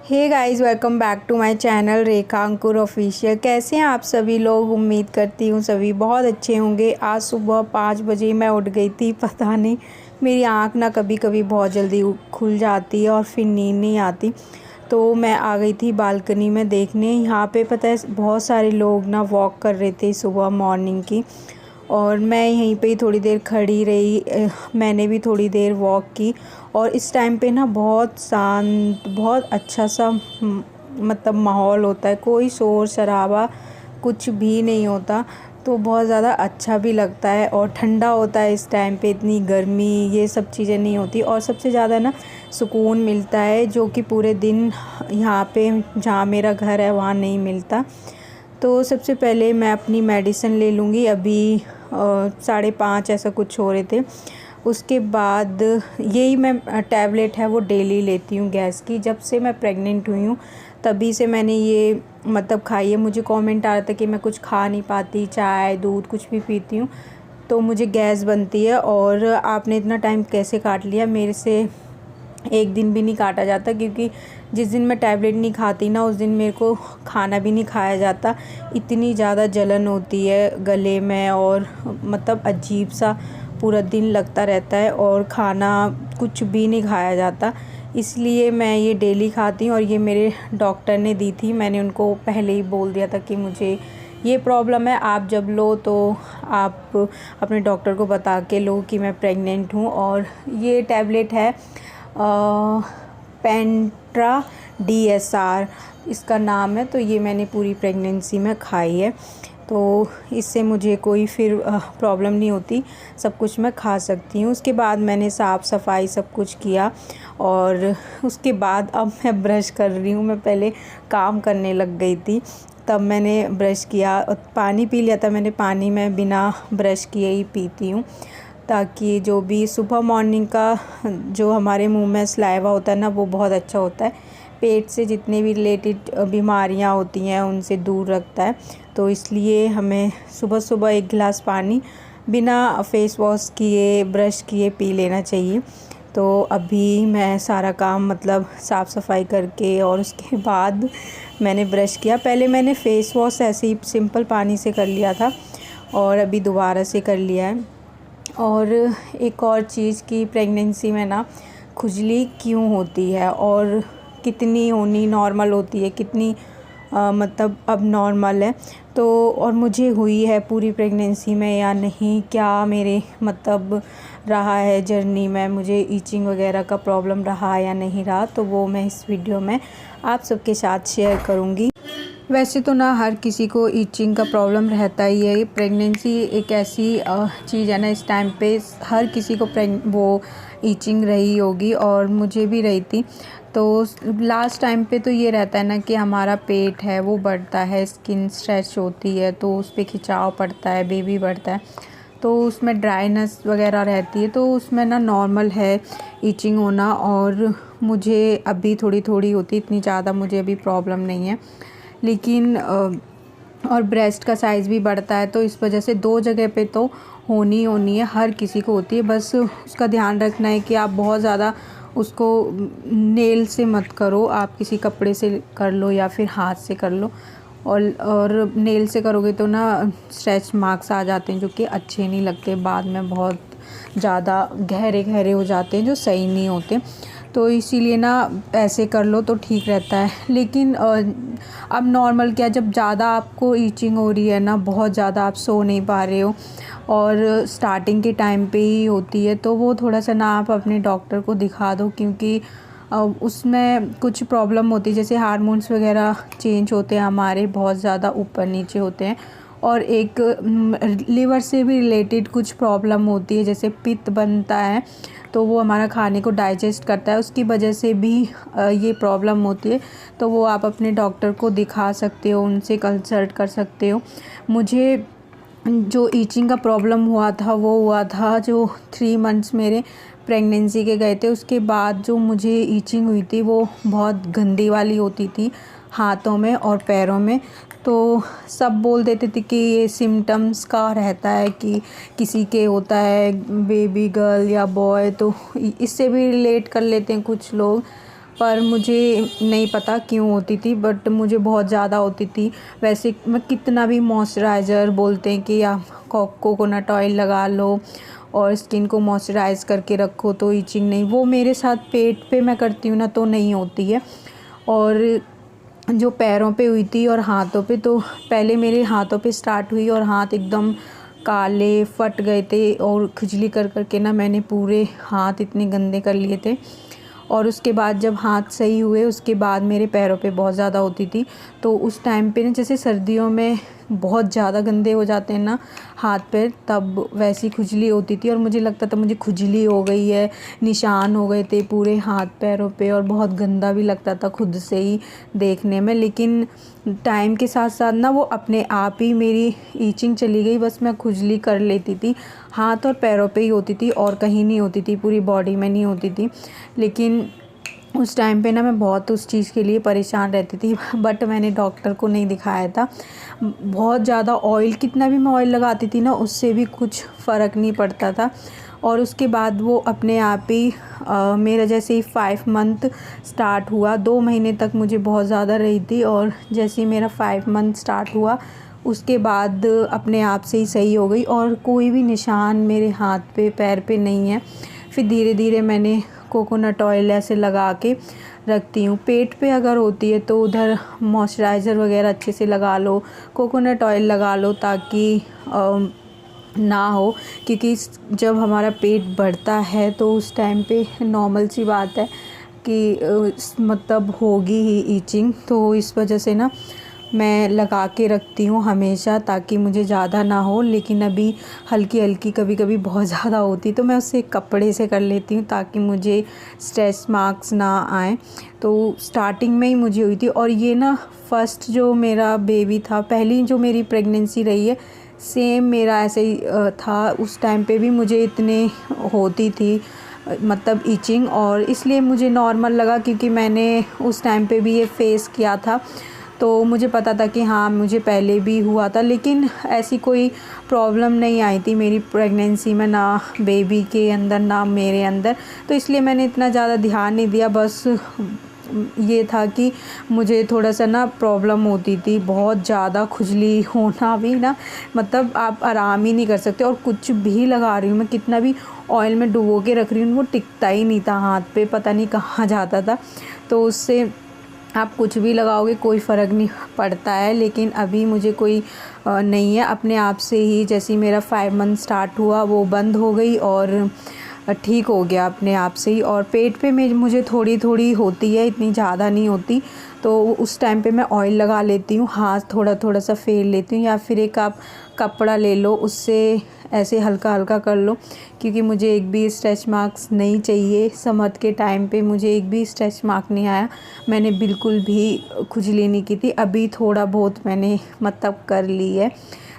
Hey guys, welcome back to my channel Rekha Ankur official. कैसे हैं आप सभी लोग? उम्मीद करती हूँ सभी बहुत अच्छे होंगे। आज सुबह 5 बजे मैं उठ गई थी। पता नहीं मेरी आँख ना कभी कभी बहुत जल्दी खुल जाती है और फिर नींद नहीं आती। तो मैं आ गई थी बालकनी में देखने। यहाँ पे पता है बहुत सारे लोग ना वॉक कर रहे थे सुबह मॉर्निंग की, और मैं यहीं पे ही थोड़ी देर खड़ी रही। मैंने भी थोड़ी देर वॉक की। और इस टाइम पे ना बहुत शांत, बहुत अच्छा सा मतलब माहौल होता है। कोई शोर शराबा कुछ भी नहीं होता, तो बहुत ज़्यादा अच्छा भी लगता है और ठंडा होता है। इस टाइम पे इतनी गर्मी ये सब चीज़ें नहीं होती, और सबसे ज़्यादा ना सुकून मिलता है, जो कि पूरे दिन यहाँ पे जहाँ मेरा घर है वहाँ नहीं मिलता। तो सबसे पहले मैं अपनी मेडिसिन ले लूँगी। अभी 5:30 ऐसा कुछ हो रहे थे। उसके बाद यही मैं टैबलेट है वो डेली लेती हूँ गैस की। जब से मैं प्रेग्नेंट हुई हूँ तभी से मैंने ये मतलब खाई है। मुझे कमेंट आ रहा था कि मैं कुछ खा नहीं पाती, चाय दूध कुछ भी पीती हूँ तो मुझे गैस बनती है। और आपने इतना टाइम कैसे काट लिया? मेरे से एक दिन भी नहीं काटा जाता, क्योंकि जिस दिन मैं टैबलेट नहीं खाती ना उस दिन मेरे को खाना भी नहीं खाया जाता। इतनी ज़्यादा जलन होती है गले में, और मतलब अजीब सा पूरा दिन लगता रहता है, और खाना कुछ भी नहीं खाया जाता। इसलिए मैं ये डेली खाती हूँ। और ये मेरे डॉक्टर ने दी थी। मैंने उनको पहले ही बोल दिया था कि मुझे ये प्रॉब्लम है, आप जब लो तो आप अपने डॉक्टर को बता के लो कि मैं प्रेग्नेंट हूँ। और ये टैबलेट है पेंट्रा DSR इसका नाम है। तो ये मैंने पूरी प्रेगनेंसी में खाई है, तो इससे मुझे कोई फिर प्रॉब्लम नहीं होती। सब कुछ मैं खा सकती हूँ। उसके बाद मैंने साफ़ सफाई सब कुछ किया, और उसके बाद अब मैं ब्रश कर रही हूँ। मैं पहले काम करने लग गई थी, तब मैंने ब्रश किया और पानी पी लिया था मैंने। पानी मैं बिना ब्रश किए ही पीती हूँ, ताकि जो भी सुबह मॉर्निंग का जो हमारे मुंह में सलाइवा होता है ना वो बहुत अच्छा होता है। पेट से जितने भी रिलेटेड बीमारियां होती हैं उनसे दूर रखता है। तो इसलिए हमें सुबह सुबह 1 गिलास पानी बिना फेस वॉश किए ब्रश किए पी लेना चाहिए। तो अभी मैं सारा काम मतलब साफ़ सफाई करके और उसके बाद मैंने ब्रश किया। पहले मैंने फ़ेस वॉश ऐसे ही सिंपल पानी से कर लिया था, और अभी दोबारा से कर लिया है। और एक और चीज़ कि प्रेगनेंसी में ना खुजली क्यों होती है, और कितनी होनी नॉर्मल होती है, कितनी मतलब अब नॉर्मल है। तो और मुझे हुई है पूरी प्रेगनेंसी में या नहीं, क्या मेरे मतलब रहा है जर्नी में, मुझे ईचिंग वगैरह का प्रॉब्लम रहा या नहीं रहा, तो वो मैं इस वीडियो में आप सबके साथ शेयर करूँगी। वैसे तो ना हर किसी को ईचिंग का प्रॉब्लम रहता ही है। प्रेगनेंसी एक ऐसी चीज़ है ना, इस टाइम पे हर किसी को वो ईचिंग रही होगी, और मुझे भी रही थी। तो लास्ट टाइम पे तो ये रहता है ना कि हमारा पेट है वो बढ़ता है, स्किन स्ट्रेच होती है तो उस पर खिंचाव पड़ता है, बेबी बढ़ता है, तो उसमें ड्राइनेस वगैरह रहती है, तो उसमें ना नॉर्मल है ईचिंग होना। और मुझे अभी थोड़ी थोड़ी होती, इतनी ज़्यादा मुझे अभी प्रॉब्लम नहीं है। लेकिन और ब्रेस्ट का साइज़ भी बढ़ता है, तो इस वजह से 2 जगह पे तो होनी है, हर किसी को होती है। बस उसका ध्यान रखना है कि आप बहुत ज़्यादा उसको नेल से मत करो, आप किसी कपड़े से कर लो या फिर हाथ से कर लो। और नेल से करोगे तो ना स्ट्रेच मार्क्स आ जाते हैं, जो कि अच्छे नहीं लगते, बाद में बहुत ज़्यादा गहरे गहरे हो जाते हैं जो सही नहीं होते। तो इसीलिए ना ऐसे कर लो तो ठीक रहता है। लेकिन अब नॉर्मल क्या, जब ज़्यादा आपको ईचिंग हो रही है ना, बहुत ज़्यादा आप सो नहीं पा रहे हो और स्टार्टिंग के टाइम पे ही होती है, तो वो थोड़ा सा ना आप अपने डॉक्टर को दिखा दो, क्योंकि उसमें कुछ प्रॉब्लम होती है, जैसे हार्मोन्स वगैरह चेंज होते हैं हमारे, बहुत ज़्यादा ऊपर नीचे होते हैं। और एक लिवर से भी रिलेटेड कुछ प्रॉब्लम होती है, जैसे पित्त बनता है तो वो हमारा खाने को डाइजेस्ट करता है, उसकी वजह से भी ये प्रॉब्लम होती है। तो वो आप अपने डॉक्टर को दिखा सकते हो, उनसे कंसल्ट कर सकते हो। मुझे जो ईचिंग का प्रॉब्लम हुआ था वो हुआ था जो 3 मंथ्स मेरे प्रेगनेंसी के गए थे। उसके बाद जो मुझे ईचिंग हुई थी वो बहुत गंदी वाली होती थी, हाथों में और पैरों में। तो सब बोल देते थे कि ये सिम्टम्स का रहता है, कि किसी के होता है बेबी गर्ल या बॉय, तो इससे भी रिलेट कर लेते हैं कुछ लोग। पर मुझे नहीं पता क्यों होती थी, बट मुझे बहुत ज़्यादा होती थी। वैसे मैं कितना भी मॉइस्चराइज़र बोलते हैं कि आप कोकोनट ऑयल लगा लो और स्किन को मॉइस्चराइज़ करके रखो तो ईचिंग नहीं, वो मेरे साथ पेट पे मैं करती हूँ ना तो नहीं होती है। और जो पैरों पे हुई थी और हाथों पे, तो पहले मेरे हाथों पे स्टार्ट हुई और हाथ एकदम काले फट गए थे और खुजली कर कर के ना मैंने पूरे हाथ इतने गंदे कर लिए थे। और उसके बाद जब हाथ सही हुए उसके बाद मेरे पैरों पे बहुत ज़्यादा होती थी। तो उस टाइम पे ना जैसे सर्दियों में बहुत ज़्यादा गंदे हो जाते हैं ना हाथ पैर, तब वैसी खुजली होती थी और मुझे लगता था मुझे खुजली हो गई है, निशान हो गए थे पूरे हाथ पैरों पे और बहुत गंदा भी लगता था खुद से ही देखने में। लेकिन टाइम के साथ साथ ना वो अपने आप ही मेरी ईचिंग चली गई, बस मैं खुजली कर लेती थी। हाथ और पैरों पे ही होती थी और कहीं नहीं होती थी, पूरी बॉडी में नहीं होती थी। लेकिन उस टाइम पे ना मैं बहुत उस चीज़ के लिए परेशान रहती थी, बट मैंने डॉक्टर को नहीं दिखाया था। बहुत ज़्यादा ऑयल, कितना भी मैं ऑयल लगाती थी ना उससे भी कुछ फ़र्क नहीं पड़ता था। और उसके बाद वो अपने आप ही मेरा जैसे ही 5 मंथ स्टार्ट हुआ, 2 महीने तक मुझे बहुत ज़्यादा रही थी और जैसे ही मेरा 5 मंथ स्टार्ट हुआ उसके बाद अपने आप से ही सही हो गई और कोई भी निशान मेरे हाथ पे पैर पे नहीं है। फिर धीरे धीरे मैंने कोकोनट ऑयल ऐसे लगा के रखती हूँ। पेट पे अगर होती है तो उधर मॉइस्चराइज़र वगैरह अच्छे से लगा लो, कोकोनट ऑयल लगा लो ताकि ना हो, क्योंकि जब हमारा पेट बढ़ता है तो उस टाइम पे नॉर्मल सी बात है कि मतलब होगी ही ईचिंग। तो इस वजह से ना मैं लगा के रखती हूँ हमेशा ताकि मुझे ज़्यादा ना हो। लेकिन अभी हल्की हल्की कभी कभी बहुत ज़्यादा होती तो मैं उसे कपड़े से कर लेती हूँ ताकि मुझे स्ट्रेच मार्क्स ना आए। तो स्टार्टिंग में ही मुझे हुई थी और ये ना फर्स्ट जो मेरा बेबी था, पहली जो मेरी प्रेगनेंसी रही है, सेम मेरा ऐसे ही था। उस टाइम पे भी मुझे इतने होती थी मतलब ईचिंग, और इसलिए मुझे नॉर्मल लगा क्योंकि मैंने उस टाइम पे भी ये फेस किया था। तो मुझे पता था कि हाँ मुझे पहले भी हुआ था, लेकिन ऐसी कोई प्रॉब्लम नहीं आई थी मेरी प्रेगनेंसी में, ना बेबी के अंदर ना मेरे अंदर। तो इसलिए मैंने इतना ज़्यादा ध्यान नहीं दिया। बस ये था कि मुझे थोड़ा सा ना प्रॉब्लम होती थी, बहुत ज़्यादा खुजली होना भी ना, मतलब आप आराम ही नहीं कर सकते। और कुछ भी लगा रही हूँ मैं, कितना भी ऑयल में डुबो के रख रही हूँ, वो टिकता ही नहीं था हाथ पे, पता नहीं कहाँ जाता था। तो उससे आप कुछ भी लगाओगे कोई फ़र्क नहीं पड़ता है। लेकिन अभी मुझे कोई नहीं है, अपने आप से ही जैसे ही मेरा 5 मंथ स्टार्ट हुआ वो बंद हो गई और ठीक हो गया अपने आप से ही। और पेट पे मुझे थोड़ी थोड़ी होती है, इतनी ज़्यादा नहीं होती। तो उस टाइम पे मैं ऑयल लगा लेती हूँ, हाथ थोड़ा थोड़ा सा फेर लेती हूँ, या फिर एक आप कपड़ा ले लो उससे ऐसे हल्का हल्का कर लो, क्योंकि मुझे एक भी स्ट्रेच मार्क्स नहीं चाहिए। समर के टाइम पे मुझे एक भी स्ट्रेच मार्क नहीं आया, मैंने बिल्कुल भी खुजली नहीं की थी। अभी थोड़ा बहुत मैंने मतलब कर ली है,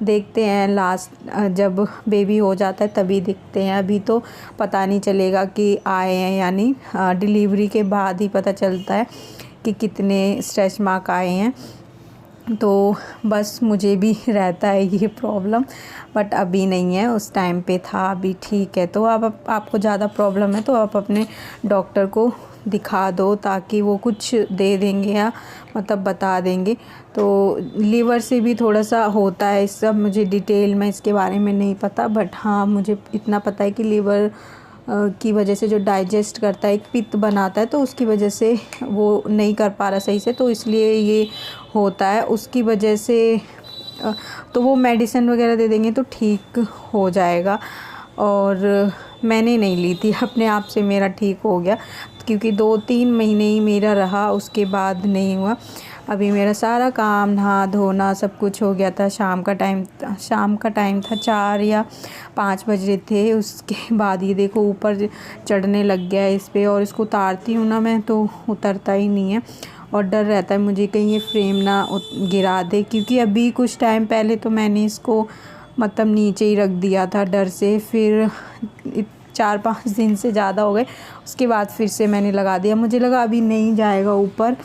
देखते हैं लास्ट जब बेबी हो जाता है तभी दिखते हैं। अभी तो पता नहीं चलेगा कि आए हैं या नहीं, डिलीवरी के बाद ही पता चलता है कि कितने स्ट्रेच मार्क आए हैं। तो बस मुझे भी रहता है ये प्रॉब्लम, बट अभी नहीं है, उस टाइम पे था, अभी ठीक है। तो आपको ज़्यादा प्रॉब्लम है तो आप अपने डॉक्टर को दिखा दो ताकि वो कुछ दे देंगे या मतलब बता देंगे। तो लीवर से भी थोड़ा सा होता है, इस सब मुझे डिटेल में इसके बारे में नहीं पता, बट हाँ मुझे इतना पता है कि लीवर की वजह से जो डाइजेस्ट करता है, एक पित्त बनाता है, तो उसकी वजह से वो नहीं कर पा रहा सही से, तो इसलिए ये होता है। उसकी वजह से तो वो मेडिसिन वगैरह दे देंगे तो ठीक हो जाएगा। और मैंने नहीं ली थी, अपने आप से मेरा ठीक हो गया, क्योंकि 2-3 महीने ही मेरा रहा, उसके बाद नहीं हुआ। अभी मेरा सारा काम नहा धोना सब कुछ हो गया था। शाम का टाइम था, 4 या 5 बज रहे थे। उसके बाद ये देखो ऊपर चढ़ने लग गया है इस पर, और इसको उतारती हूँ ना मैं तो उतरता ही नहीं है, और डर रहता है मुझे कहीं ये फ्रेम ना गिरा दे, क्योंकि अभी कुछ टाइम पहले तो मैंने इसको मतलब नीचे ही रख दिया था डर से। फिर 4-5 दिन से ज़्यादा हो गए, उसके बाद फिर से मैंने लगा दिया। मुझे लगा अभी नहीं जाएगा ऊपर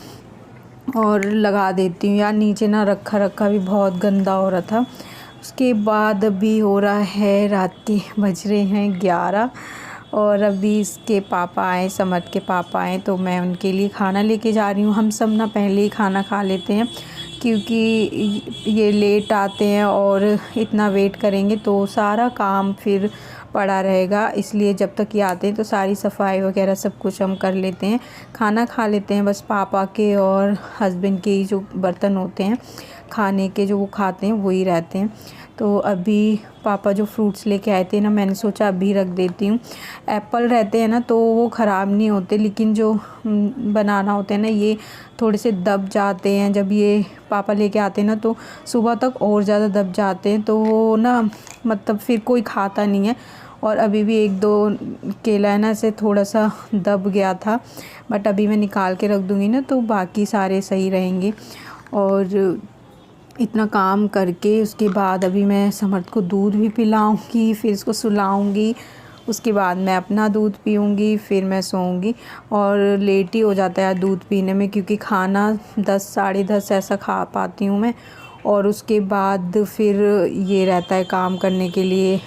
और लगा देती हूँ यार, नीचे ना रखा भी बहुत गंदा हो रहा था। उसके बाद अभी हो रहा है रात के बज रहे हैं 11, और अभी इसके पापा आए, समर्थ के पापा आए, तो मैं उनके लिए खाना लेके जा रही हूँ। हम सब ना पहले ही खाना खा लेते हैं क्योंकि ये लेट आते हैं और इतना वेट करेंगे तो सारा काम फिर पड़ा रहेगा, इसलिए जब तक ये आते हैं तो सारी सफाई वगैरह सब कुछ हम कर लेते हैं, खाना खा लेते हैं। बस पापा के और हस्बैंड के ही जो बर्तन होते हैं खाने के, जो वो खाते हैं वही रहते हैं। तो अभी पापा जो फ्रूट्स लेके आए थे ना, मैंने सोचा अभी रख देती हूँ। एप्पल रहते हैं ना तो वो ख़राब नहीं होते, लेकिन जो बनाना होते हैं ना ये थोड़े से दब जाते हैं। जब ये पापा लेके आते हैं ना तो सुबह तक और ज़्यादा दब जाते हैं, तो वो ना मतलब फिर कोई खाता नहीं है। और अभी भी 1-2 केला है ना ऐसे थोड़ा सा दब गया था, बट अभी मैं निकाल के रख दूँगी ना तो बाकी सारे सही रहेंगे। और इतना काम करके उसके बाद अभी मैं समर्थ को दूध भी पिलाऊंगी, फिर इसको सुलाऊंगी, उसके बाद मैं अपना दूध पीऊँगी, फिर मैं सोऊंगी। और लेट ही हो जाता है दूध पीने में, क्योंकि खाना 10 साढ़े 10 ऐसा खा पाती हूँ मैं। और उसके बाद फिर ये रहता है काम करने के लिए,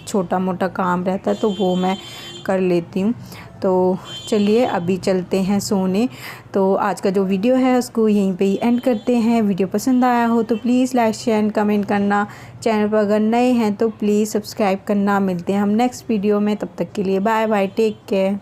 छोटा मोटा काम रहता है तो वो मैं कर लेती हूँ। तो चलिए अभी चलते हैं सोने। तो आज का जो वीडियो है उसको यहीं पे ही एंड करते हैं। वीडियो पसंद आया हो तो प्लीज़ लाइक शेयर कमेंट करना, चैनल पर अगर नए हैं तो प्लीज़ सब्सक्राइब करना। मिलते हैं हम नेक्स्ट वीडियो में, तब तक के लिए बाय बाय, टेक केयर।